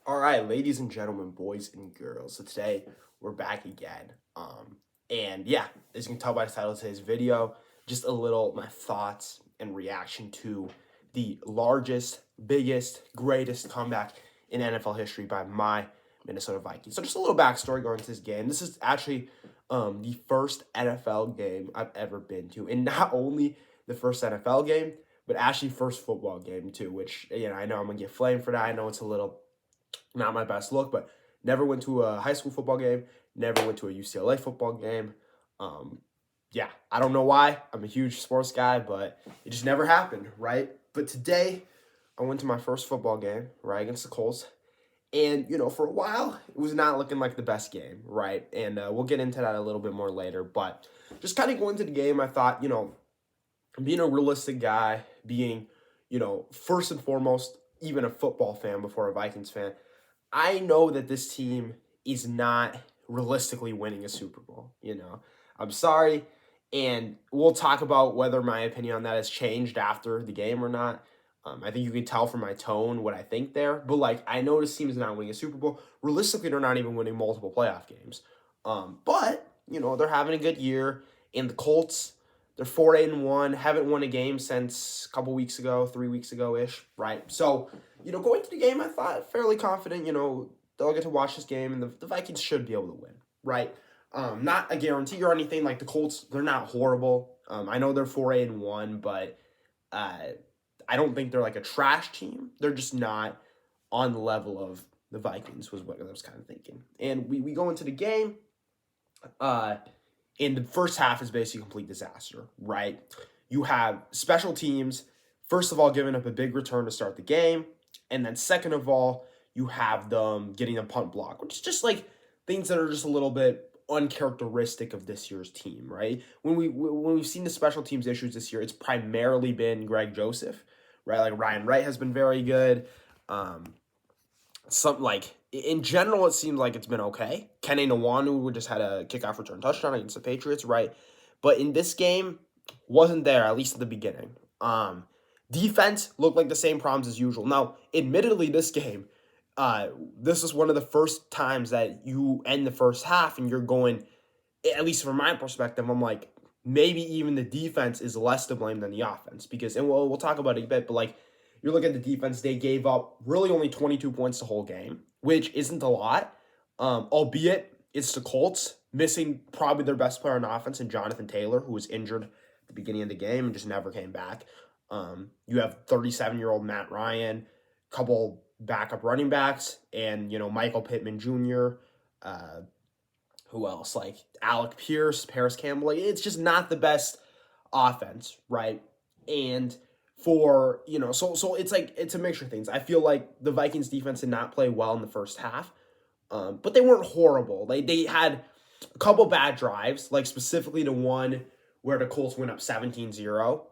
All right, ladies and gentlemen, boys and girls. So today we're back again. And yeah, as you can tell by the title of today's video, just a little my thoughts and reaction to the largest, biggest, greatest comeback in NFL history by my Minnesota Vikings. So just a little backstory going into this game. This is actually the first NFL game I've ever been to, and not only the first NFL game, but actually first football game too. Which I know I'm gonna get flamed for that. I know it's a little not my best look, but never went to a high school football game, never went to a UCLA football game. Um, yeah, I don't know why. I'm a huge sports guy, but it just never happened, right? But today, I went to my first football game, right, against the Colts. And, for a while, it was not looking like the best game, right? And we'll get into that a little bit more later. But just kind of going into the game, I thought, being a realistic guy, being, first and foremost, even a football fan before a Vikings fan, I know that this team is not realistically winning a Super Bowl. I'm sorry. And we'll talk about whether my opinion on that has changed after the game or not. I think you can tell from my tone what I think there. But, I know this team is not winning a Super Bowl. Realistically, they're not even winning multiple playoff games. But they're having a good year. And the Colts, they're 4-1, haven't won a game since a couple weeks ago, 3 weeks ago-ish, right? So, going to the game, I thought fairly confident, they'll get to watch this game, and the Vikings should be able to win, right? Not a guarantee or anything. Like the Colts, they're not horrible. I know they're 4-1, but I don't think they're like a trash team. They're just not on the level of the Vikings, was what I was kind of thinking. And we go into the game, and the first half is basically a complete disaster, right? You have special teams, first of all, giving up a big return to start the game. And then second of all, you have them getting a punt block, which is just like things that are just a little bit uncharacteristic of this year's team, right? When we've seen the special teams issues this year, it's primarily been Greg Joseph, right? Like Ryan Wright has been very good. In general, it seems like it's been okay. Kenny Nwanu just had a kickoff return touchdown against the Patriots, right? But in this game, wasn't there, at least at the beginning. Defense looked like the same problems as usual. Now, admittedly, this game, this is one of the first times that you end the first half and you're going, at least from my perspective, I'm like, maybe even the defense is less to blame than the offense. Because, and we'll talk about it a bit, but you look at the defense, they gave up really only 22 points the whole game, which isn't a lot, albeit it's the Colts, missing probably their best player on offense in Jonathan Taylor, who was injured at the beginning of the game and just never came back. You have 37-year-old Matt Ryan, couple backup running backs, and, Michael Pittman Jr., who else? Like Alec Pierce, Paris Campbell. It's just not the best offense, right? And so it's a mixture of things. I feel like the Vikings defense did not play well in the first half, but they weren't horrible. They had a couple bad drives, like specifically the one where the Colts went up 17-0.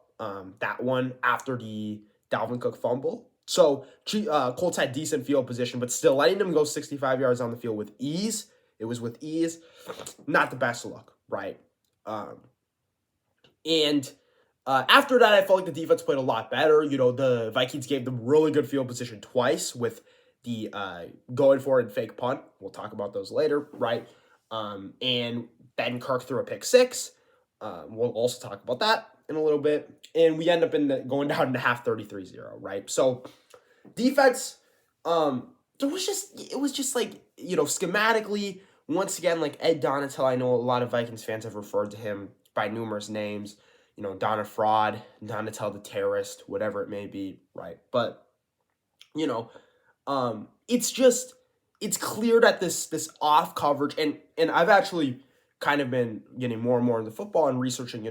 That one after the Dalvin Cook fumble. So Colts had decent field position, but still letting them go 65 yards on the field with ease. It was with ease. Not the best look, right? And after that, I felt like the defense played a lot better. The Vikings gave them really good field position twice with the going for it and fake punt. We'll talk about those later, right? And then Kirk threw a pick six. We'll also talk about that in a little bit. And we end up going down to half 33-0, right? So defense, it was just like, schematically, once again, like Ed Donatel, I know a lot of Vikings fans have referred to him by numerous names, Donna Fraud, Donatel the terrorist, whatever it may be, right? But, it's clear that this off coverage, and I've actually kind of been getting more and more into football and researching,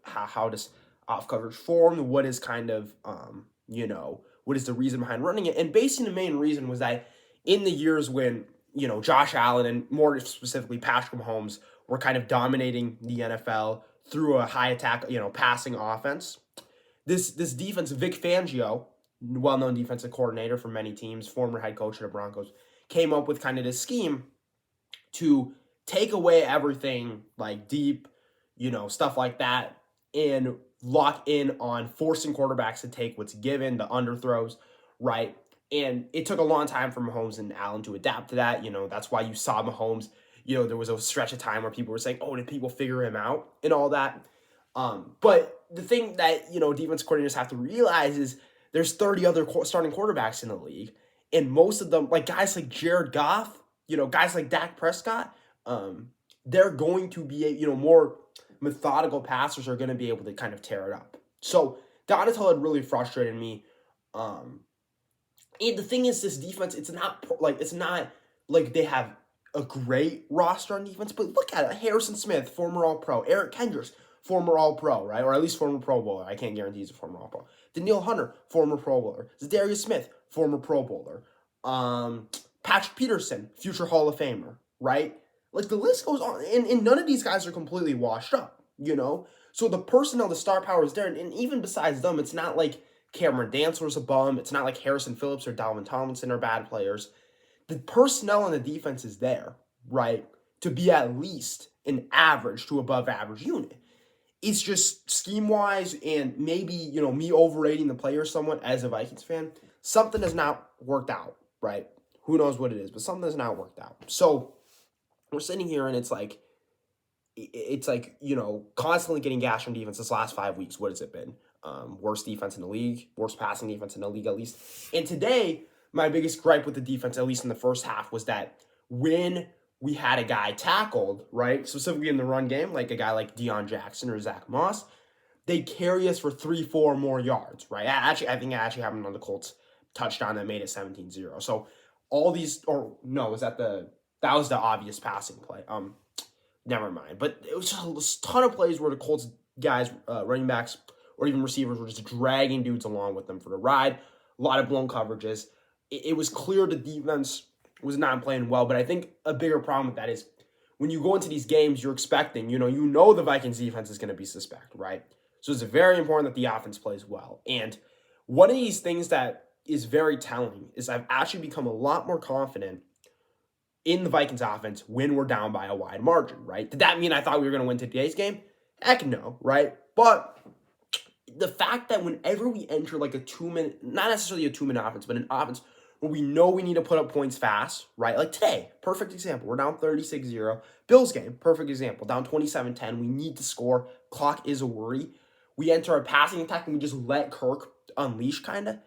how does off coverage form, what is kind of, what is the reason behind running it? And basically the main reason was that in the years when, Josh Allen and more specifically Patrick Mahomes were kind of dominating the NFL through a high attack, passing offense, this defense, Vic Fangio, well-known defensive coordinator for many teams, former head coach of the Broncos, came up with kind of this scheme to take away everything like deep, stuff like that, and lock in on forcing quarterbacks to take what's given, the underthrows, right? And it took a long time for Mahomes and Allen to adapt to that. That's why you saw Mahomes, there was a stretch of time where people were saying, oh, did people figure him out and all that? But the thing that, defense coordinators have to realize is there's 30 other starting quarterbacks in the league. And most of them, like guys like Jared Goff, guys like Dak Prescott, they're going to be, more methodical passers are going to be able to kind of tear it up. So Donatello had really frustrated me. And the thing is, this defense, it's not like they have a great roster on defense, but look at it. Harrison Smith, former All-Pro. Eric Kendricks, former All-Pro, right? Or at least former Pro Bowler. I can't guarantee he's a former All-Pro. Danielle Hunter, former Pro Bowler. Zadarius Smith, former Pro Bowler. Patrick Peterson, future Hall of Famer, right? Like, the list goes on. And none of these guys are completely washed up, So the personnel, the star power is there. And even besides them, it's not like Cameron Dantzler's a bum. It's not like Harrison Phillips or Dalvin Tomlinson are bad players. The personnel on the defense is there, right, to be at least an average to above average unit. It's just scheme-wise and maybe, me overrating the players somewhat as a Vikings fan, something has not worked out, right? Who knows what it is, but something has not worked out. So we're sitting here and it's like, constantly getting gashed on defense this last 5 weeks. What has it been? Worst defense in the league, worst passing defense in the league at least. And today, my biggest gripe with the defense, at least in the first half, was that when we had a guy tackled, right, specifically in the run game, like a guy like Deion Jackson or Zach Moss, they carry us for 3-4 more yards, right? I think it actually happened on the Colts touchdown that made it 17-0. So all these, or no, that was the obvious passing play. Never mind. But it was just a ton of plays where the Colts guys, running backs, or even receivers were just dragging dudes along with them for the ride. A lot of blown coverages. It was clear the defense was not playing well, but I think a bigger problem with that is when you go into these games, you're expecting, you know the Vikings defense is going to be suspect, right? So it's very important that the offense plays well. And one of these things that is very telling is I've actually become a lot more confident in the Vikings offense when we're down by a wide margin, right? Did that mean I thought we were going to win today's game? Heck no, right? But the fact that whenever we enter like a 2-minute, not necessarily a 2-minute offense, but an offense where we know we need to put up points fast, right? Like today, perfect example. We're down 36-0. Bills game, perfect example. Down 27-10. We need to score. Clock is a worry. We enter a passing attack and we just let Kirk unleash kind of.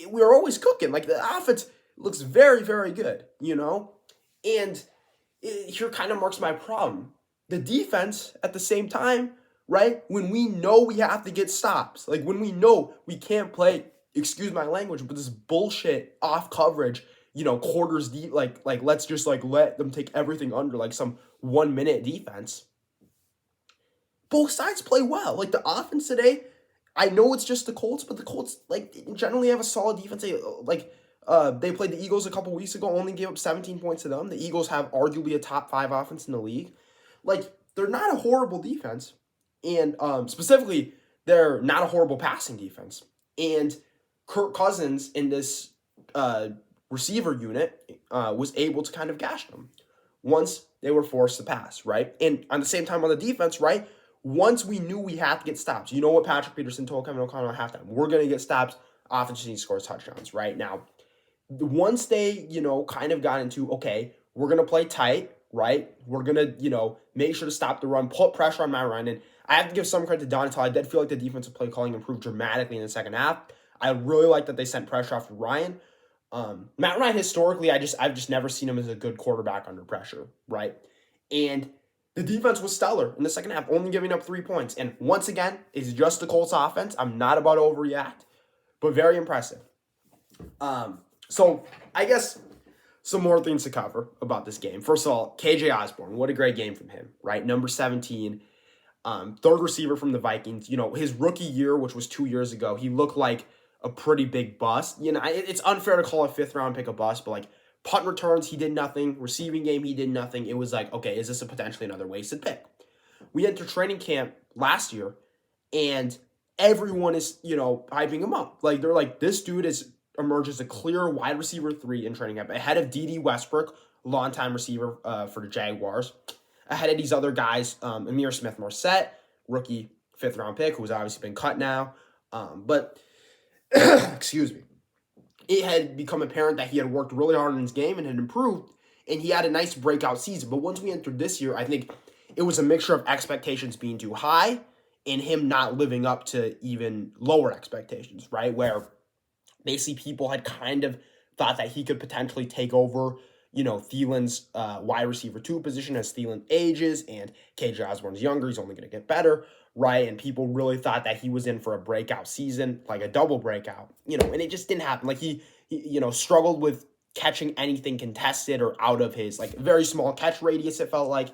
We're always cooking. Like the offense looks very, very good, And here kind of marks my problem. The defense, at the same time, right? When we know we have to get stops, like when we know we can't play, excuse my language, but this bullshit off coverage, quarters deep, like let's just let them take everything under like some 1-minute defense. Both sides play well. Like the offense today, I know it's just the Colts, but the Colts generally have a solid defense. They played the Eagles a couple weeks ago, only gave up 17 points to them. The Eagles have arguably a top 5 offense in the league. Like, they're not a horrible defense. And specifically, they're not a horrible passing defense. And Kirk Cousins in this receiver unit was able to kind of gash them once they were forced to pass, right? And on the same time on the defense, right, once we knew we had to get stops, you know what Patrick Peterson told Kevin O'Connell at halftime? We're going to get stops. Offense needs to score touchdowns, right? Now, once they, kind of got into, okay, we're going to play tight, right? We're going to, make sure to stop the run, put pressure on Matt Ryan. And I have to give some credit to Donatello. I did feel like the defensive play calling improved dramatically in the second half. I really like that they sent pressure off to Ryan. Matt Ryan, historically, I've just never seen him as a good quarterback under pressure, right? And the defense was stellar in the second half, only giving up 3 points. And once again, it's just the Colts offense. I'm not about to overreact, but very impressive. So I guess some more things to cover about this game. First of all, KJ Osborne, what a great game from him, right? Number 17, third receiver from the Vikings. His rookie year, which was 2 years ago, he looked like a pretty big bust. It's unfair to call a 5th round pick a bust, but punt returns, he did nothing. Receiving game, he did nothing. It was like, okay, is this a potentially another wasted pick? We entered training camp last year, and everyone is, hyping him up. They're like, this dude is emerged as a clear wide receiver 3 in training camp, ahead of D.D. Westbrook, longtime receiver for the Jaguars, ahead of these other guys, Amir Smith-Marset, rookie 5th round pick, who's obviously been cut now. But, excuse me. it had become apparent that he had worked really hard on his game and had improved, and he had a nice breakout season. But once we entered this year, I think it was a mixture of expectations being too high and him not living up to even lower expectations, right? Where basically people had kind of thought that he could potentially take over, Thielen's wide receiver 2 position as Thielen ages and KJ Osborne's younger. He's only going to get better, right? And people really thought that he was in for a breakout season, like a double breakout, and it just didn't happen. Like he struggled with catching anything contested or out of his like very small catch radius. It felt like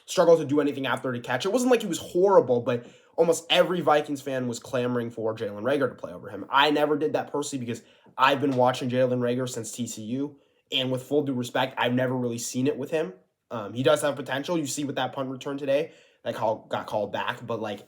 struggled to do anything after the catch. It wasn't like he was horrible, but almost every Vikings fan was clamoring for Jalen Reagor to play over him. I never did that personally because I've been watching Jalen Reagor since TCU, and with full due respect, I've never really seen it with him. He does have potential. You see with that punt return today, that got called back, but like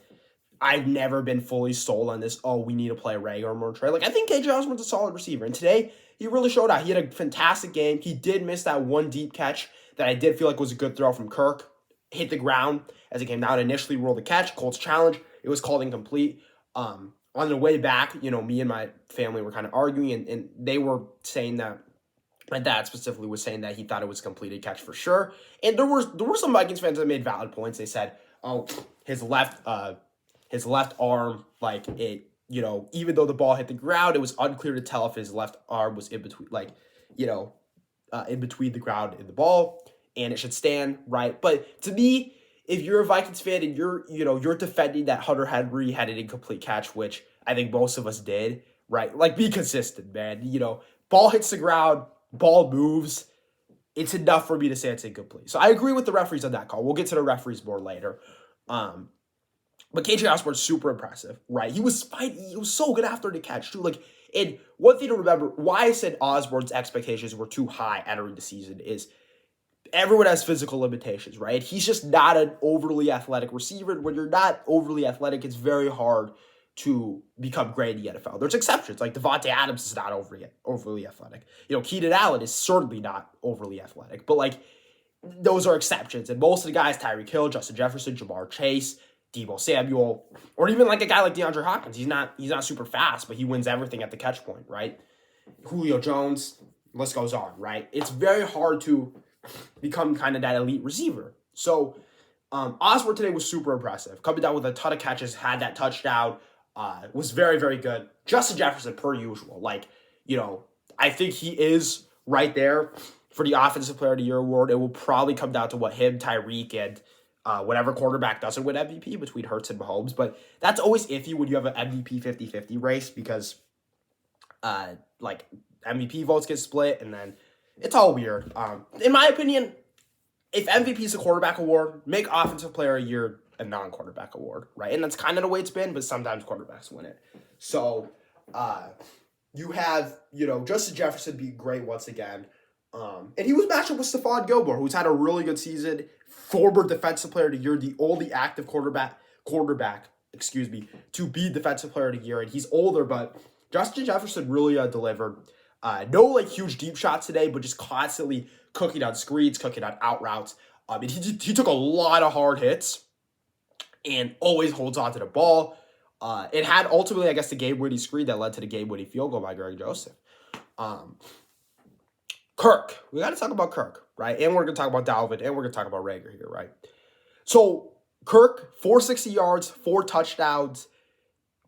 I've never been fully sold on this. Oh, we need to play Reagor more Trey. Like I think KJ Osborne's a solid receiver, and today he really showed out. He had a fantastic game. He did miss that one deep catch that I did feel like was a good throw from Kirk. Hit the ground as it came down. Initially ruled the catch. Colts challenge. It was called incomplete. On the way back, me and my family were kind of arguing, and they were saying that my dad specifically was saying that he thought it was a completed catch for sure. And there were some Vikings fans that made valid points. They said, "Oh, his left arm, like it, even though the ball hit the ground, it was unclear to tell if his left arm was in between, in between the ground and the ball, and it should stand right." But to me, if you're a Vikings fan and you're defending that Hunter Henry had an incomplete catch, which I think most of us did, right? Like, be consistent, man. Ball hits the ground, ball moves. It's enough for me to say it's incomplete. So I agree with the referees on that call. We'll get to the referees more later. But KJ Osborne's super impressive, right? He was so good after the catch, too. Like, and one thing to remember, why I said Osborne's expectations were too high entering the season is everyone has physical limitations, right? He's just not an overly athletic receiver. When you're not overly athletic, it's very hard to become great in the NFL. There's exceptions, like Devontae Adams is not overly athletic. Keenan Allen is certainly not overly athletic, but like those are exceptions. And most of the guys, Tyreek Hill, Justin Jefferson, Jamar Chase, Deebo Samuel, or even like a guy like DeAndre Hopkins, he's not super fast, but he wins everything at the catch point, right? Julio Jones, list goes on, right? It's very hard to become kind of that elite receiver. So Osborne today was super impressive. Coming down with a ton of catches, had that touchdown, was very, very good. Justin Jefferson, per usual. I think he is right there for the Offensive Player of the Year award. It will probably come down to what him, Tyreek, and whatever quarterback doesn't win MVP between Hurts and Mahomes. But that's always iffy when you have an MVP 50-50 race because MVP votes get split and then it's all weird. In my opinion, if MVP is a quarterback award, make Offensive Player of the Year a non-quarterback award, right? And that's kind of the way it's been, but sometimes quarterbacks win it. So you have, Justin Jefferson be great once again. And he was matched up with Stephon Gilmore, who's had a really good season. Former Defensive Player of the Year, the only active quarterback, to be Defensive Player of the Year. And he's older, but Justin Jefferson really delivered. No huge deep shots today, but just constantly cooking on screens, cooking on out routes. He took a lot of hard hits and always holds on to the ball. It had ultimately, I guess, the game-winning screen that led to the game-winning field goal by Greg Joseph. Kirk. We got to talk about Kirk, right? And we're going to talk about Dalvin, and we're going to talk about Reagor here, right? So, Kirk, 460 yards, 4 touchdowns.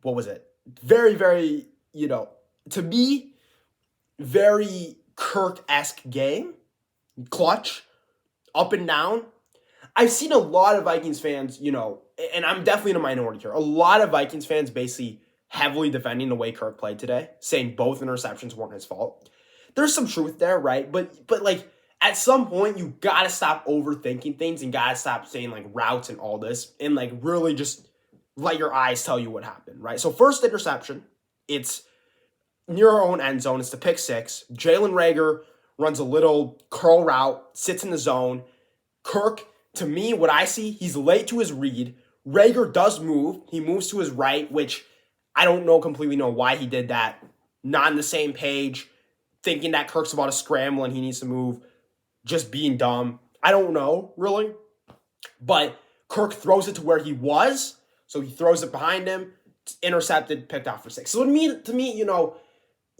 What was it? Very, very, to me, very Kirk-esque game. Clutch. Up and down. I've seen a lot of Vikings fans, and I'm definitely in a minority here. A lot of Vikings fans basically heavily defending the way Kirk played today, saying both interceptions weren't his fault. There's some truth there, right? But at some point you gotta stop overthinking things and gotta stop saying routes and all this and really just let your eyes tell you what happened, right? So first interception, it's near our own end zone. It's the pick six. Jalen Reagor runs a little curl route, sits in the zone. Kirk, to me, what I see, he's late to his read. Reagor does move. He moves to his right, which I don't completely know why he did that. Not on the same page. Thinking that Kirk's about to scramble and he needs to move. Just being dumb. I don't know, really. But Kirk throws it to where he was. So he throws it behind him. It's intercepted, picked out for 6. So to me,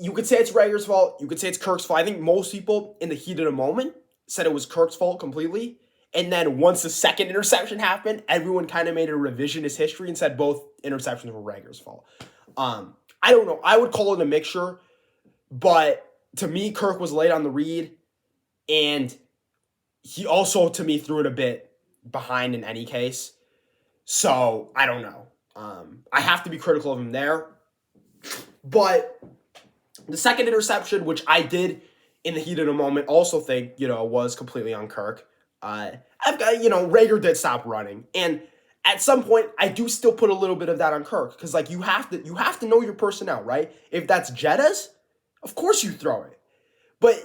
you could say it's Rager's fault. You could say it's Kirk's fault. I think most people in the heat of the moment said it was Kirk's fault completely. And then once the second interception happened, everyone kind of made a revisionist history and said both interceptions were Rager's fault. I don't know. I would call it a mixture. But to me, Kirk was late on the read. And he also, to me, threw it a bit behind in any case. So, I don't know. I have to be critical of him there. But the second interception, which I did in the heat of the moment, also think, was completely on Kirk. Rager did stop running. And at some point, I do still put a little bit of that on Kirk. Because, you have to know your personnel, right? If that's Jetta's, of course you throw it. But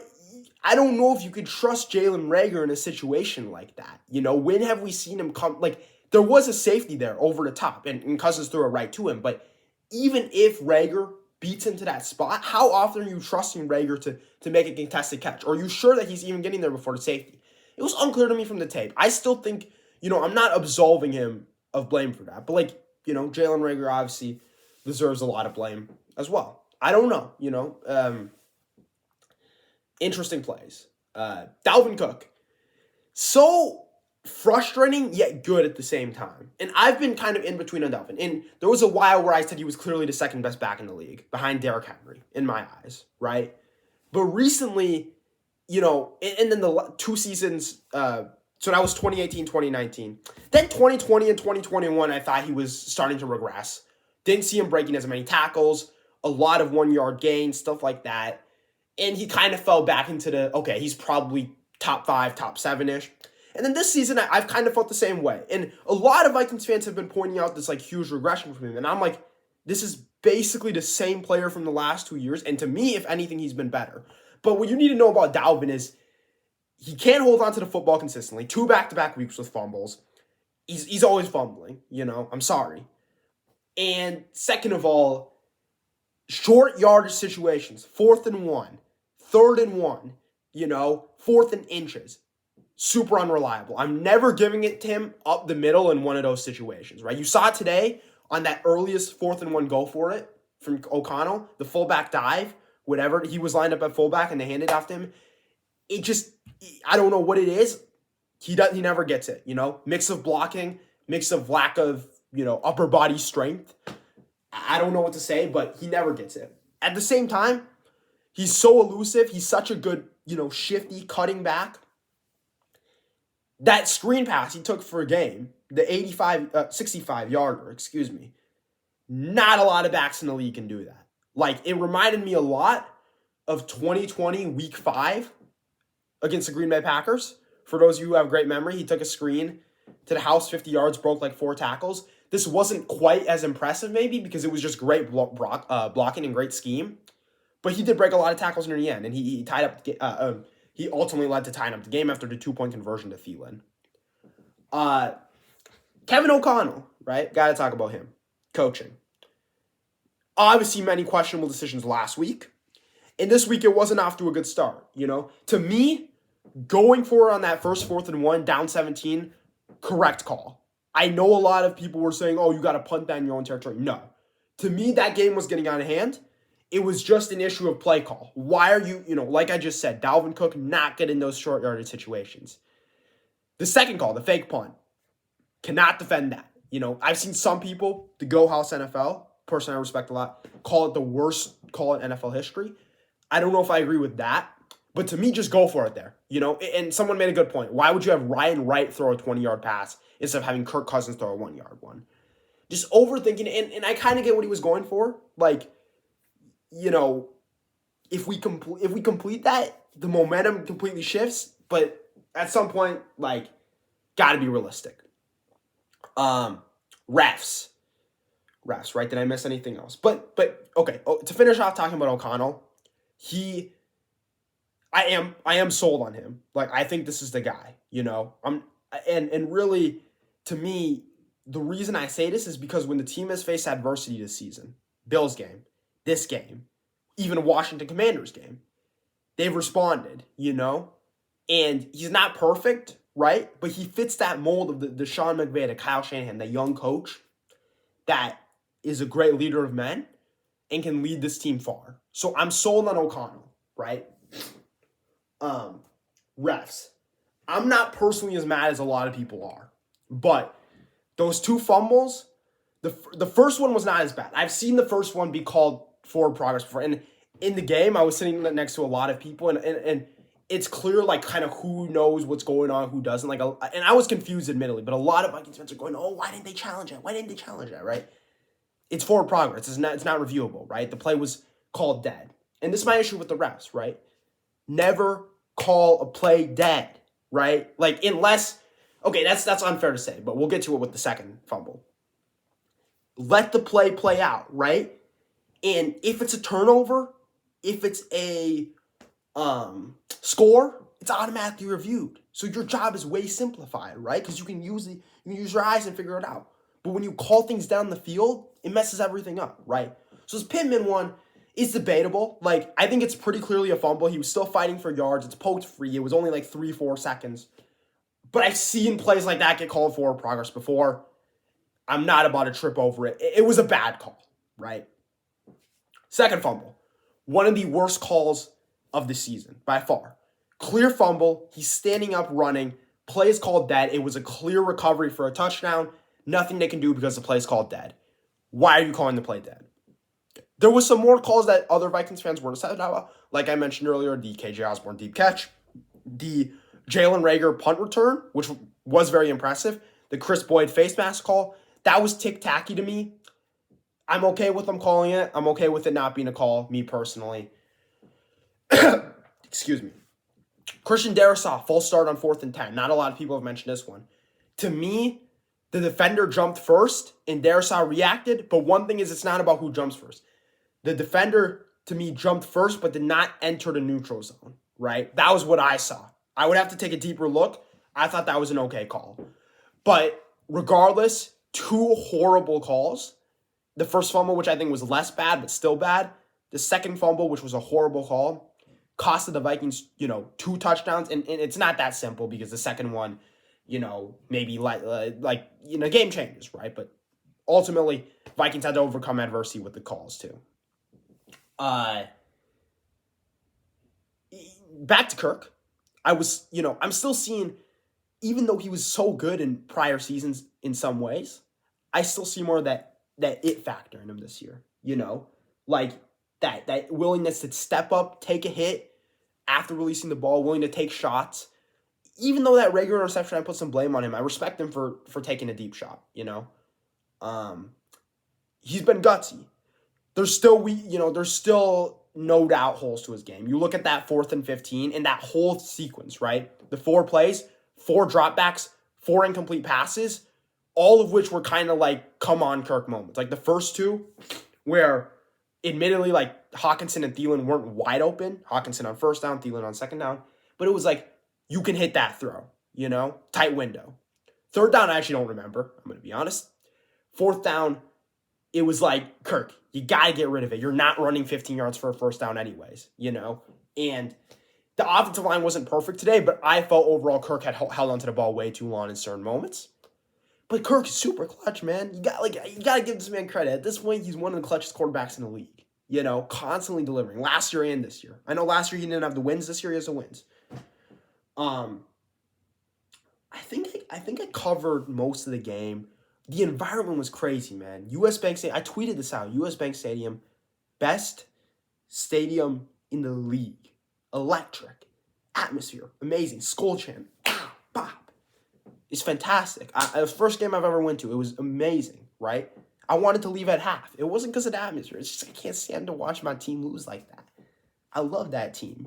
I don't know if you could trust Jalen Rager in a situation like that. When have we seen him come? There was a safety there over the top, and Cousins threw it right to him. But even if Rager beats into that spot, how often are you trusting Rager to make a contested catch? Or are you sure that he's even getting there before the safety? It was unclear to me from the tape. I still think, I'm not absolving him of blame for that. But, Jalen Rager obviously deserves a lot of blame as well. I don't know, interesting plays. Dalvin Cook. So frustrating, yet good at the same time. And I've been kind of in between on Dalvin. And there was a while where I said he was clearly the second best back in the league, behind Derrick Henry, in my eyes, right? But recently, and then the 2 seasons, so that was 2018, 2019. Then 2020 and 2021, I thought he was starting to regress. Didn't see him breaking as many tackles, a lot of 1-yard gains, stuff like that. And he kind of fell back into he's probably top 5, top 7-ish. And then this season, I've kind of felt the same way. And a lot of Vikings fans have been pointing out this huge regression from him. And I'm like, this is basically the same player from the last 2 years. And to me, if anything, he's been better. But what you need to know about Dalvin is he can't hold on to the football consistently. 2 back-to-back weeks with fumbles. He's always fumbling, I'm sorry. And second of all, short yardage situations, 4th and 1, 3rd and 1, 4th and inches. Super unreliable. I'm never giving it to him up the middle in one of those situations, right? You saw it today on that earliest 4th and 1 go for it from O'Connell, the fullback dive, whatever. He was lined up at fullback and they handed off to him. It just, I don't know what it is. He never gets it, Mix of blocking, mix of lack of, upper body strength. I don't know what to say, but he never gets it. At the same time, he's so elusive. He's such a good, shifty cutting back. That screen pass he took for a game, the 65-yarder, not a lot of backs in the league can do that. It reminded me a lot of 2020 Week 5 against the Green Bay Packers. For those of you who have great memory, he took a screen to the house, 50 yards, broke 4 tackles. This wasn't quite as impressive maybe because it was just great blocking and great scheme. But he did break a lot of tackles near the end, and he tied up. He ultimately led to tying up the game after the 2-point conversion to Thielen. Kevin O'Connell, right? Got to talk about him. Coaching. Obviously, many questionable decisions last week. And this week, it wasn't off to a good start, To me, going for it on that first 4th and 1, down 17, correct call. I know a lot of people were saying, you got to punt that in your own territory. No. To me, that game was getting out of hand. It was just an issue of play call. Why are you, like I just said, Dalvin Cook not getting those short yardage situations. The second call, the fake punt, cannot defend that. I've seen some people, the Go House NFL, person I respect a lot, call it the worst call in NFL history. I don't know if I agree with that, but to me, just go for it there. And someone made a good point. Why would you have Ryan Wright throw a 20-yard pass instead of having Kirk Cousins throw a 1-yard one? Just overthinking it, and I kind of get what he was going for. If we complete that, the momentum completely shifts. But at some point, got to be realistic. Refs, right? Did I miss anything else? But okay. To finish off talking about O'Connell, I am sold on him. I think this is the guy. And really, to me, the reason I say this is because when the team has faced adversity this season, Bills game, this game, even a Washington Commanders game, they've responded, And he's not perfect, right? But he fits that mold of the Sean McVay, the Kyle Shanahan, the young coach that is a great leader of men. and can lead this team far. So I'm sold on O'Connell, right? Refs. I'm not personally as mad as a lot of people are, but those 2 fumbles, the first one was not as bad. I've seen the first one be called forward progress before, and in the game, I was sitting next to a lot of people, and it's clear, like, kind of who knows what's going on, who doesn't. Like, and I was confused, admittedly, but a lot of Vikings fans are going, "Oh, why didn't they challenge it? Why didn't they challenge that?" Right? It's forward progress. It's not reviewable, right? The play was called dead, and this is my issue with the refs, right? Never call a play dead, right? Like, unless, okay, that's unfair to say, but we'll get to it with the second fumble. Let the play out, right? And if it's a turnover, if it's a score, it's automatically reviewed. So your job is way simplified, right? Because you can use your eyes and figure it out. But when you call things down the field, it messes everything up, right? So this Pittman one is debatable. Like, I think it's pretty clearly a fumble. He was still fighting for yards. It's poked free. It was only like 3-4 seconds. But I've seen plays like that get called forward progress before. I'm not about to trip over it. It was a bad call, right? Second fumble. One of the worst calls of the season, by far. Clear fumble. He's standing up, running. Play is called dead. It was a clear recovery for a touchdown. Nothing they can do because the play is called dead. Why are you calling the play dead? There was some more calls that other Vikings fans weren't excited about. Like I mentioned earlier, the KJ Osborne deep catch, the Jalen Reagor punt return, which was very impressive, the Chris Boyd face mask call, that was tick-tacky to me. I'm okay with them calling it. I'm okay with it not being a call, me personally. Excuse me. Christian Darrisaw, full start on 4th and 10. Not a lot of people have mentioned this one. To me, the defender jumped first and Darrisaw reacted, but one thing is it's not about who jumps first. The defender, to me, jumped first but did not enter the neutral zone, right? That was what I saw. I would have to take a deeper look. I thought that was an okay call. But regardless, 2 horrible calls. The first fumble, which I think was less bad but still bad. The second fumble, which was a horrible call, costed the Vikings, 2 touchdowns. And it's not that simple because the second one, maybe game changes, right? But ultimately, Vikings had to overcome adversity with the calls too. Back to Kirk. I'm still seeing, even though he was so good in prior seasons in some ways, I still see more of that it factor in him this year. Like that willingness to step up, take a hit after releasing the ball, willing to take shots. Even though that regular interception, I put some blame on him. I respect him for taking a deep shot. He's been gutsy. There's still no doubt holes to his game. You look at that 4th and 15 and that whole sequence, right? The 4 plays, 4 dropbacks, 4 incomplete passes, all of which were kind of like come on Kirk moments. Like the first 2 where admittedly like Hawkinson and Thielen weren't wide open. Hawkinson on first down, Thielen on second down. But it was like, you can hit that throw, tight window. Third down, I actually don't remember. I'm going to be honest. 4th down, it was like, Kirk, you got to get rid of it. You're not running 15 yards for a first down anyways, And the offensive line wasn't perfect today, but I felt overall Kirk had held onto the ball way too long in certain moments. But Kirk is super clutch, man. You got to give this man credit. At this point, he's one of the clutchest quarterbacks in the league. Constantly delivering. Last year and this year. I know last year he didn't have the wins. This year he has the wins. I think I covered most of the game. The environment was crazy, man. US Bank Stadium. I tweeted this out. US Bank Stadium, best stadium in the league. Electric, atmosphere, amazing. Skull chant, bop. It's fantastic. It was the first game I've ever went to. It was amazing, right? I wanted to leave at half. It wasn't because of the atmosphere. It's just I can't stand to watch my team lose like that. I love that team.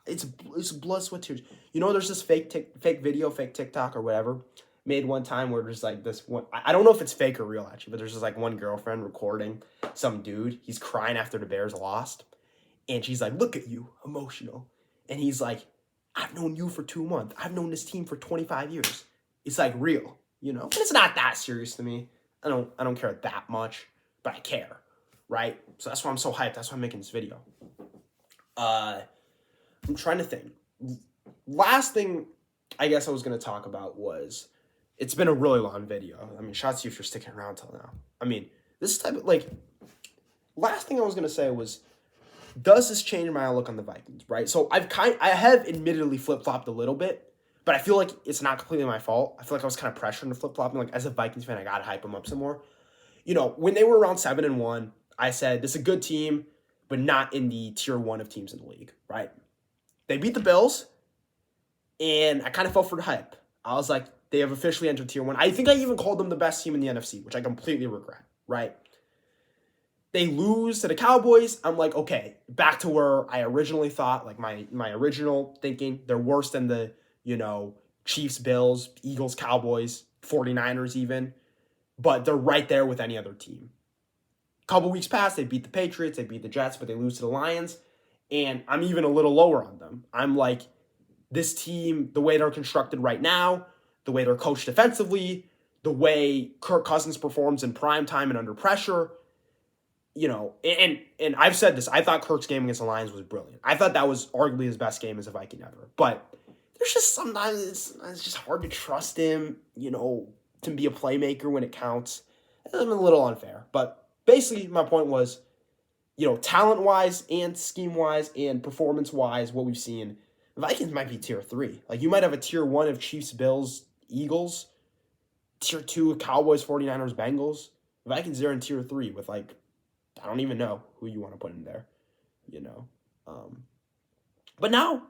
It's blood, sweat, tears. There's this fake video, fake TikTok or whatever made one time where there's like this one. I don't know if it's fake or real actually, but there's just like one girlfriend recording some dude. He's crying after the Bears lost, and she's like, "Look at you, emotional," and he's like, "I've known you for 2 months. I've known this team for 25 years. It's like real, But it's not that serious to me. I don't care that much, but I care, right? So that's why I'm so hyped. That's why I'm making this video. I'm trying to think. Last thing I guess I was going to talk about was, it's been a really long video. I mean, shout out to you for sticking around till now. I mean, this type of, last thing I was going to say was, does this change my outlook on the Vikings, right? So I have admittedly flip-flopped a little bit, but I feel like it's not completely my fault. I feel like I was kind of pressured into flip-flopping. Like, as a Vikings fan, I got to hype them up some more. When they were around 7-1, I said, this is a good team, but not in the tier 1 of teams in the league, right? They beat the Bills, and I kind of fell for the hype. I was like, they have officially entered tier 1. I think I even called them the best team in the NFC, which I completely regret, right? They lose to the Cowboys. I'm like, okay, back to where I originally thought, like my original thinking. They're worse than the, Chiefs, Bills, Eagles, Cowboys, 49ers even. But they're right there with any other team. A couple weeks past, they beat the Patriots, they beat the Jets, but they lose to the Lions. And I'm even a little lower on them. I'm like, this team, the way they're constructed right now, the way they're coached defensively, the way Kirk Cousins performs in prime time and under pressure, and I've said this, I thought Kirk's game against the Lions was brilliant. I thought that was arguably his best game as a Viking ever. But there's just sometimes it's just hard to trust him, to be a playmaker when it counts. It's a little unfair. But basically, my point was, talent-wise and scheme-wise and performance-wise, what we've seen, the Vikings might be tier 3. Like, you might have a tier 1 of Chiefs, Bills, Eagles, tier 2 of Cowboys, 49ers, Bengals. The Vikings are in tier 3 with, I don't even know who you want to put in there, But now,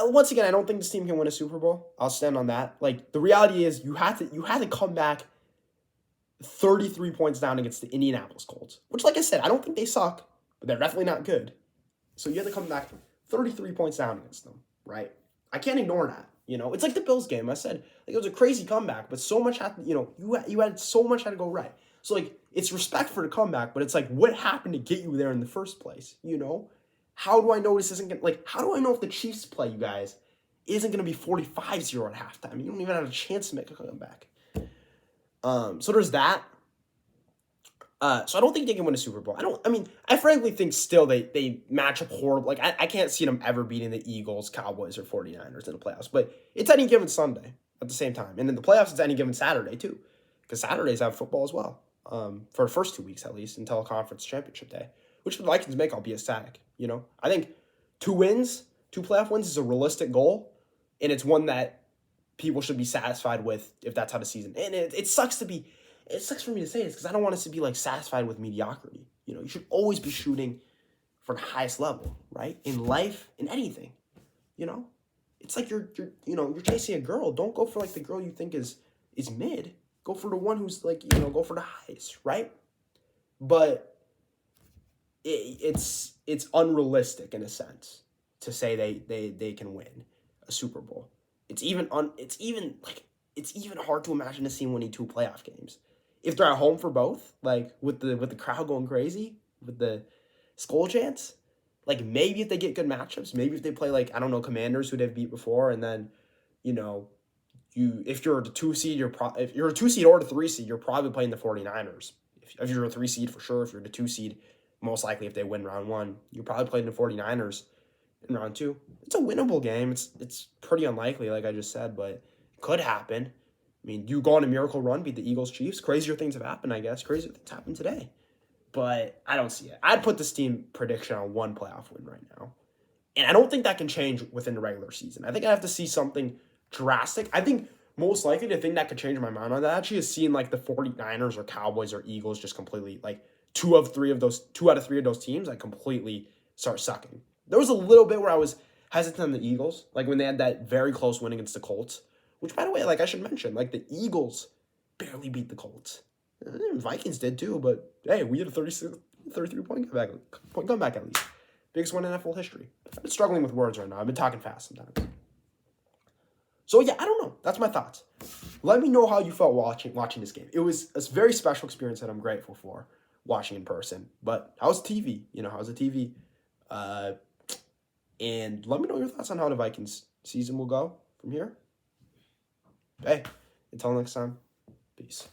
once again, I don't think this team can win a Super Bowl. I'll stand on that. Like, the reality is you had to come back 33 points down against the Indianapolis Colts, which, like I said, I don't think they suck, but they're definitely not good. So you had to come back 33 points down against them, right? I can't ignore that. It's like the Bills game. I said, it was a crazy comeback, but so much had, you had so much had to go right. So, it's respect for the comeback, but it's like, what happened to get you there in the first place, How do I know this isn't going to, how do I know if the Chiefs play, you guys, isn't going to be 45-0 at halftime? You don't even have a chance to make a comeback. So there's that. So I don't think they can win a Super Bowl. I frankly think still they match up horrible. Like, I can't see them ever beating the Eagles, Cowboys, or 49ers in the playoffs. But it's any given Sunday at the same time. And in the playoffs, it's any given Saturday, too. Because Saturdays have football as well. For the first 2 weeks, at least, until conference championship day. Which the Vikings make, I'll be ecstatic. I think 2 playoff wins is a realistic goal. And it's one that people should be satisfied with if that's how the season. And it sucks for me to say this because I don't want us to be satisfied with mediocrity. You should always be shooting for the highest level, right? In life, in anything. It's like you're chasing a girl. Don't go for the girl you think is mid. Go for the one who's go for the highest, right? But it's unrealistic in a sense to say they can win a Super Bowl. It's even hard to imagine a team winning 2 playoff games if they're at home for both. With the crowd going crazy, with the skull chants. Maybe if they get good matchups, maybe if they play Commanders who they've beat before, and then if you're the 2 seed, if you're a 2 seed or the 3 seed, you're probably playing the 49ers. If you're a 3 seed for sure, if you're the 2 seed, most likely if they win round 1, you're probably playing the 49ers in round 2. It's a winnable game. It's pretty unlikely, like I just said, but it could happen. You go on a miracle run, beat the Eagles, Chiefs. Crazier things have happened, I guess. Crazier things happened today. But I don't see it. I'd put this team prediction on 1 playoff win right now. And I don't think that can change within the regular season. I think I have to see something drastic. I think most likely the thing that could change my mind on that actually is seeing the 49ers or Cowboys or Eagles just completely 2 out of 3 of those teams completely start sucking. There was a little bit where I was hesitant on the Eagles, when they had that very close win against the Colts, which by the way, I should mention, the Eagles barely beat the Colts. Vikings did too, but hey, we had a 33-point comeback at least. Biggest win in NFL history. I've been struggling with words right now. I've been talking fast sometimes. So yeah, I don't know. That's my thoughts. Let me know how you felt watching this game. It was a very special experience that I'm grateful for watching in person. But how's TV? How's the TV? And let me know your thoughts on how the Vikings season will go from here. Hey, until next time, peace.